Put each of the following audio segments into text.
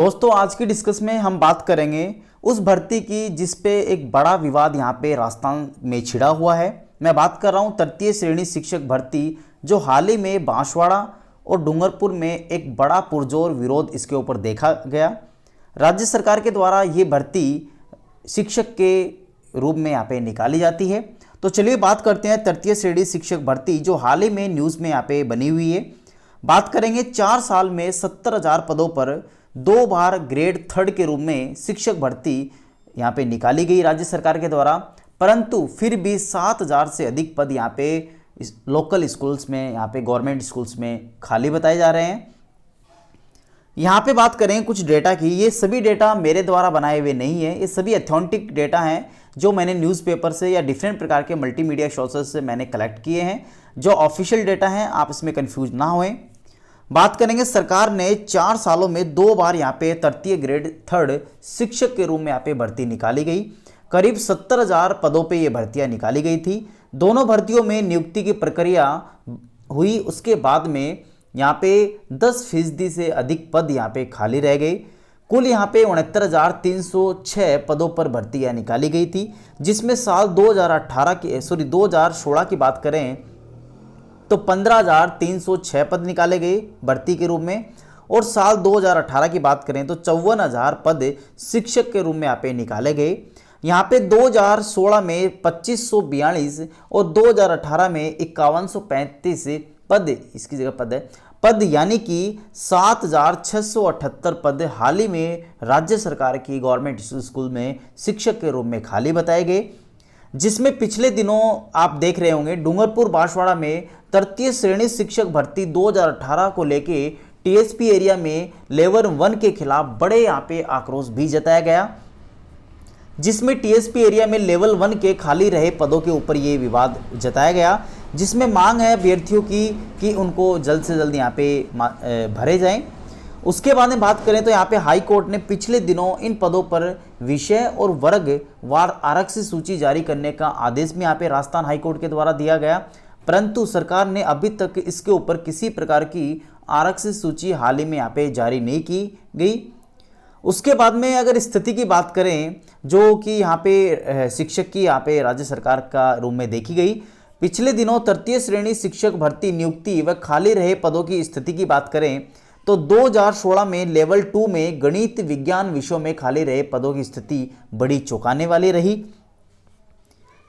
दोस्तों आज की डिस्कस में हम बात करेंगे उस भर्ती की जिस पे एक बड़ा विवाद यहाँ पे राजस्थान में छिड़ा हुआ है। मैं बात कर रहा हूँ तृतीय श्रेणी शिक्षक भर्ती, जो हाल ही में बांसवाड़ा और डूंगरपुर में एक बड़ा पुरजोर विरोध इसके ऊपर देखा गया। राज्य सरकार के द्वारा ये भर्ती शिक्षक के रूप में यहाँ पे निकाली जाती है। तो चलिए बात करते हैं तृतीय श्रेणी शिक्षक भर्ती, जो हाल ही में न्यूज़ में यहाँ पे बनी हुई है। बात करेंगे 4 साल में 70,000 पदों पर 2 बार ग्रेड 3 के रूप में शिक्षक भर्ती यहाँ पे निकाली गई राज्य सरकार के द्वारा, परंतु फिर भी 7,000 से अधिक पद यहाँ पे लोकल स्कूल्स में, यहाँ पे गवर्नमेंट स्कूल्स में खाली बताए जा रहे हैं। यहाँ पे बात करें कुछ डेटा की, ये सभी डेटा मेरे द्वारा बनाए हुए नहीं है, ये सभी अथेंटिक डेटा हैं जो मैंने न्यूज़पेपर से या डिफरेंट प्रकार के मल्टीमीडिया सोर्सेस से मैंने कलेक्ट किए हैं, जो ऑफिशियल डेटा हैं। आप इसमें कंफ्यूज ना होएं। बात करेंगे सरकार ने 4 सालों में 2 बार यहाँ पे तृतीय ग्रेड 3 शिक्षक के रूप में यहाँ पे भर्ती निकाली गई। करीब 70,000 पदों पे ये भर्तियाँ निकाली गई थी। दोनों भर्तियों में नियुक्ति की प्रक्रिया हुई, उसके बाद में यहाँ पे 10% से अधिक पद यहाँ पे खाली रह गए। कुल यहाँ पे 69,306 पदों पर भर्तियाँ निकाली गई थी, जिसमें साल 2016 की बात करें तो 15,306 पद निकाले गए भर्ती के रूप में, और साल 2018 की बात करें तो 54,000 पद शिक्षक के रूप में यहाँ पे निकाले गए। यहाँ पे 2016 में 2,542 और 2018 में 5,135 पद, इसकी जगह पद यानी कि 7,678 पद हाल ही में राज्य सरकार की गवर्नमेंट स्कूल में शिक्षक के रूप में खाली बताए गए। जिसमें पिछले दिनों आप देख रहे होंगे डूंगरपुर बांसवाड़ा में तृतीय श्रेणी शिक्षक भर्ती 2018 को लेके टीएसपी एरिया में लेवल 1 के खिलाफ बड़े यहाँ पे आक्रोश भी जताया गया, जिसमें टीएसपी एरिया में लेवल 1 के खाली रहे पदों के ऊपर ये विवाद जताया गया, जिसमें मांग है अभ्यर्थियों की कि उनको जल्द से जल्द यहाँ पे भरे जाएं। उसके बाद में बात करें तो यहाँ पे हाई कोर्ट ने पिछले दिनों इन पदों पर विषय और वर्ग वार आरक्षित सूची जारी करने का आदेश भी यहाँ पे राजस्थान हाई कोर्ट के द्वारा दिया गया, परंतु सरकार ने अभी तक इसके ऊपर किसी प्रकार की आरक्षित सूची हाल ही में यहाँ पे जारी नहीं की गई। उसके बाद में अगर स्थिति की बात करें जो कि यहाँ पे शिक्षक की यहाँ पे राज्य सरकार का रूप में देखी गई, पिछले दिनों तृतीय श्रेणी शिक्षक भर्ती नियुक्ति व खाली रहे पदों की स्थिति की बात करें तो 2016 में लेवल 2 में गणित विज्ञान विषयों में खाली रहे पदों की स्थिति बड़ी चौंकाने वाली रही।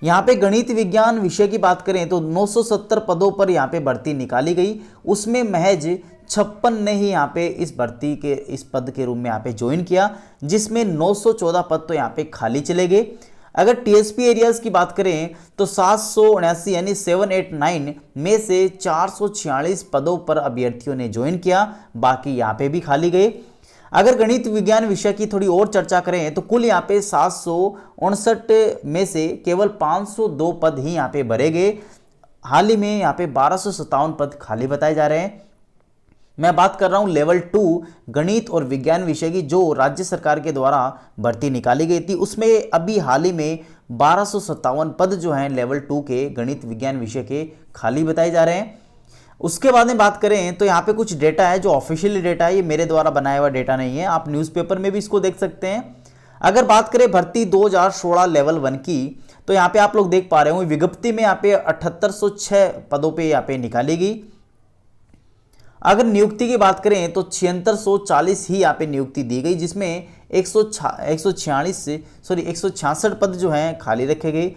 यहाँ पे गणित विज्ञान विषय की बात करें तो 970 पदों पर यहाँ पे भर्ती निकाली गई, उसमें महज 56 ने ही यहाँ पे इस भर्ती के इस पद के रूप में यहाँ पे ज्वाइन किया, जिसमें 914 पद तो यहाँ पे खाली चले गए। अगर टीएसपी एरियाज की बात करें तो 779 यानी 789 में से 446 पदों पर अभ्यर्थियों ने ज्वाइन किया, बाकी यहाँ पे भी खाली गए। अगर गणित विज्ञान विषय की थोड़ी और चर्चा करें तो कुल यहाँ पे 759 में से केवल 502 पद ही यहाँ पे भरे गए। हाल ही में यहाँ पे 1257 पद खाली बताए जा रहे हैं। मैं बात कर रहा हूँ लेवल 2 गणित और विज्ञान विषय की, जो राज्य सरकार के द्वारा भर्ती निकाली गई थी, उसमें अभी हाल ही में 1257 पद जो हैं लेवल 2 के गणित विज्ञान विषय के खाली बताए जा रहे हैं। उसके बाद में बात करें तो यहाँ पे कुछ डेटा है जो ऑफिशियल डेटा है, ये मेरे द्वारा बनाया हुआ डेटा नहीं है, आप न्यूज़पेपर में भी इसको देख सकते हैं। अगर बात करें भर्ती 2016 लेवल 1 की तो यहाँ पे आप लोग देख पा रहे हो विज्ञप्ति में यहाँ पे 7806 पदों पर यहाँ पे निकाली गई। अगर नियुक्ति की बात करें तो 7640 ही यहाँ पे नियुक्ति दी गई, जिसमें 166 पद जो हैं खाली रखे गए।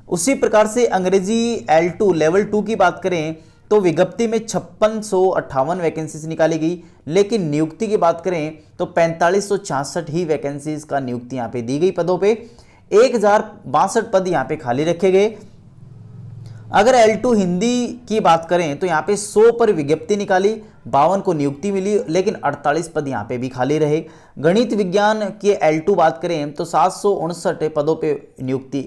उसी प्रकार से अंग्रेजी L2 लेवल 2 की बात करें तो विज्ञप्ति में 5658 वैकेंसीज निकाली गई, लेकिन नियुक्ति की बात करें तो 4566 ही वैकेंसीज का नियुक्ति यहाँ पे दी गई पदों पे। 1062 पद यहाँ पे खाली रखे गए। अगर L2 हिंदी की बात करें तो यहाँ पे 100 पर विज्ञप्ति निकाली, 52 को नियुक्ति मिली, लेकिन 48 पद यहाँ पे भी खाली रहे। गणित विज्ञान के L2 बात करें तो 759 पदों पे नियुक्ति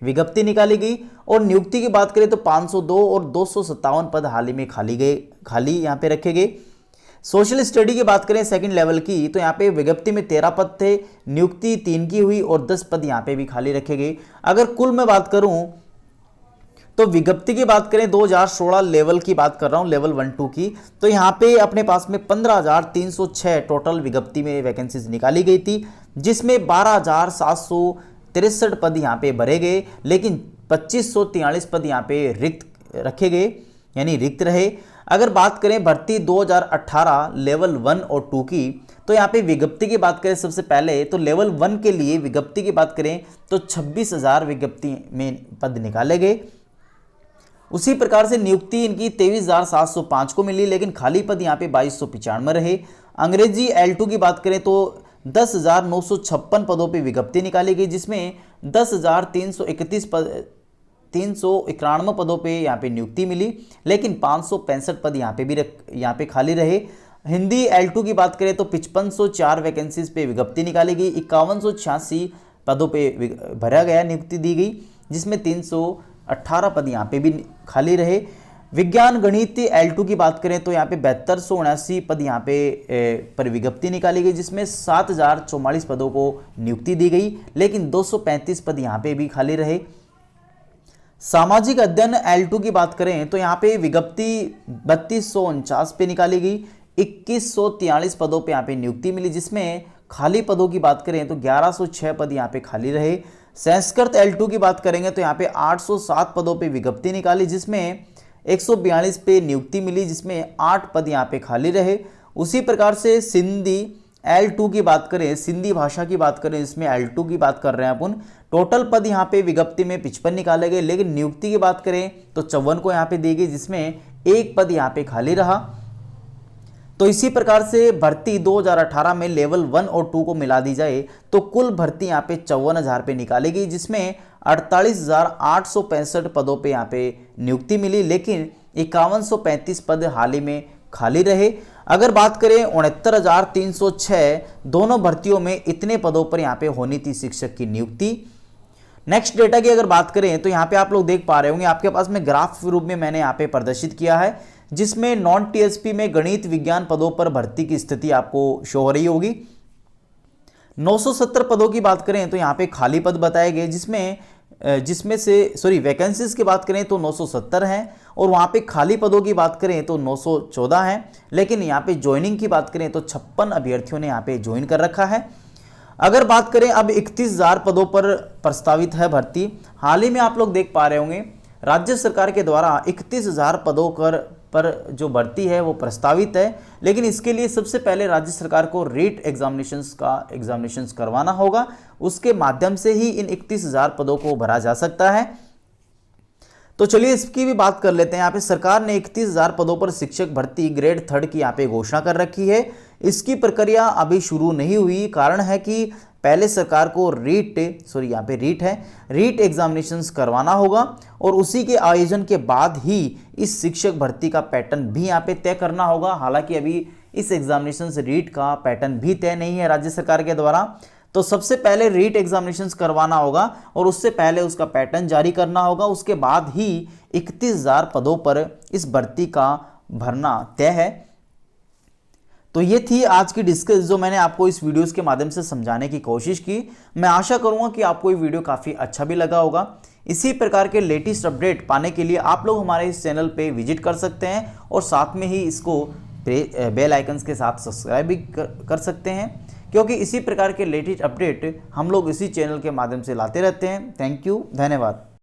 विज्ञप्ति निकाली गई, और नियुक्ति की बात करें तो 502 और 257 पद हाल ही में खाली यहाँ पे रखे गए। सोशल स्टडी की बात करें सेकंड लेवल की तो यहाँ पे विज्ञप्ति में 13 पद थे, नियुक्ति 3 की हुई और 10 पद यहाँ पे भी खाली रखे गए। अगर कुल मैं बात करूँ तो विज्ञप्ति की बात करें 2016 लेवल की बात कर रहा हूं, लेवल 1-2 की, तो यहाँ पे अपने पास में 15,306 टोटल विज्ञप्ति में वैकेंसीज निकाली गई थी, जिसमें 12,763 पद यहाँ पे भरे गए, लेकिन 2543 पद यहाँ पे रिक्त रखे गए, यानी रिक्त रहे। अगर बात करें भर्ती 2018 लेवल 1 और 2 की, तो यहाँ पे विज्ञप्ति की बात करें सबसे पहले तो लेवल 1 के लिए विज्ञप्ति की बात करें तो 26,000 विज्ञप्ति में पद निकाले गए। उसी प्रकार से नियुक्ति इनकी 23,705 को मिली, लेकिन खाली पद यहाँ पे 2,295 रहे। अंग्रेजी L2 की बात करें तो 10,956 पदों पे विज्ञप्ति निकाली गई, जिसमें 10,331 पद 391 पदों पे यहाँ पे नियुक्ति मिली, लेकिन 565 पद यहाँ पे खाली रहे। हिंदी L2 की बात करें तो 5504 वैकेंसीज पे विज्ञप्ति निकाली गई, 5186 पदों पे भरा गया, नियुक्ति दी गई, जिसमें 318 पद यहाँ पे भी खाली रहे। विज्ञान गणित L2 की बात करें तो यहाँ पे 7279 पद यहाँ पे पर विज्ञप्ति निकाली गई, जिसमें 7044 पदों को नियुक्ति दी गई, लेकिन 235 पद यहाँ पे भी खाली रहे। सामाजिक अध्ययन L2 की बात करें तो यहाँ पे विज्ञप्ति 3249 पे निकाली गई, 2143 पदों पे यहाँ पे नियुक्ति मिली, जिसमें खाली पदों की बात करें तो 1106 पद यहाँ पे खाली रहे। संस्कृत L2 की बात करेंगे तो यहाँ पे 807 पदों पे विज्ञप्ति निकाली, जिसमें 142 पे नियुक्ति मिली, जिसमें 8 पद यहाँ पे खाली रहे। उसी प्रकार से सिंधी L2 की बात करें, सिंधी भाषा की बात करें, इसमें L2 की बात कर रहे हैं अपन, टोटल पद यहाँ पे विज्ञप्ति में 55 निकाले गए, लेकिन नियुक्ति की बात करें तो 54 को यहाँ पे दी गई, जिसमें 1 पद यहाँ पे खाली रहा। तो इसी प्रकार से भर्ती 2018 में लेवल 1 और 2 को मिला दी जाए तो कुल भर्ती यहाँ पे 54,000 पे निकाली गई, जिसमें 48,865 पदों पे यहाँ पे नियुक्ति मिली, लेकिन 5135 पद हाल ही में खाली रहे। अगर बात करें 69,306 दोनों भर्तियों में इतने पदों पर यहाँ पे होनी थी शिक्षक की नियुक्ति। नेक्स्ट डेटा की अगर बात करें तो यहाँ पे आप लोग देख पा रहे होंगे, आपके पास में ग्राफ रूप में मैंने यहाँ पे प्रदर्शित किया है, जिसमें नॉन टीएसपी में गणित विज्ञान पदों पर भर्ती की स्थिति आपको शो हो रही होगी। 970 पदों की बात करें तो यहाँ पे खाली पद बताए गए, जिसमें से वैकेंसीज की बात करें तो 970 हैं, और वहाँ पे खाली पदों की बात करें तो 914 हैं, लेकिन यहाँ पे ज्वाइनिंग की बात करें तो 56 अभ्यर्थियों ने यहाँ पे ज्वाइन कर रखा है। अगर बात करें अब 31,000 पदों पर प्रस्तावित है भर्ती, हाल ही में आप लोग देख पा रहे होंगे राज्य सरकार के द्वारा 31,000 पदों पर जो भर्ती है वो प्रस्तावित है, लेकिन इसके लिए सबसे पहले राज्य सरकार को रीट एग्जामिनेशंस करवाना होगा, उसके माध्यम से ही इन 31,000 पदों को भरा जा सकता है। तो चलिए इसकी भी बात कर लेते हैं। यहाँ पे सरकार ने 31,000 पदों पर शिक्षक भर्ती ग्रेड 3 की यहाँ पे घोषणा कर रखी है। इसकी प्रक्रिया अभी शुरू नहीं हुई, कारण है कि पहले सरकार को रीट एग्जामिनेशंस करवाना होगा, और उसी के आयोजन के बाद ही इस शिक्षक भर्ती का पैटर्न भी यहाँ पे तय करना होगा। हालांकि अभी इस एग्जामिनेशंस रीट का पैटर्न भी तय नहीं है राज्य सरकार के द्वारा, तो सबसे पहले रीट एग्जामिनेशंस करवाना होगा और उससे पहले उसका पैटर्न जारी करना होगा, उसके बाद ही 31,000 पदों पर इस भर्ती का भरना तय है। तो ये थी आज की डिस्कस जो मैंने आपको इस वीडियोस के माध्यम से समझाने की कोशिश की। मैं आशा करूंगा कि आपको ये वीडियो काफ़ी अच्छा भी लगा होगा। इसी प्रकार के लेटेस्ट अपडेट पाने के लिए आप लोग हमारे इस चैनल पे विजिट कर सकते हैं, और साथ में ही इसको बेल आइकन्स के साथ सब्सक्राइब भी कर सकते हैं, क्योंकि इसी प्रकार के लेटेस्ट अपडेट हम लोग इसी चैनल के माध्यम से लाते रहते हैं। थैंक यू, धन्यवाद।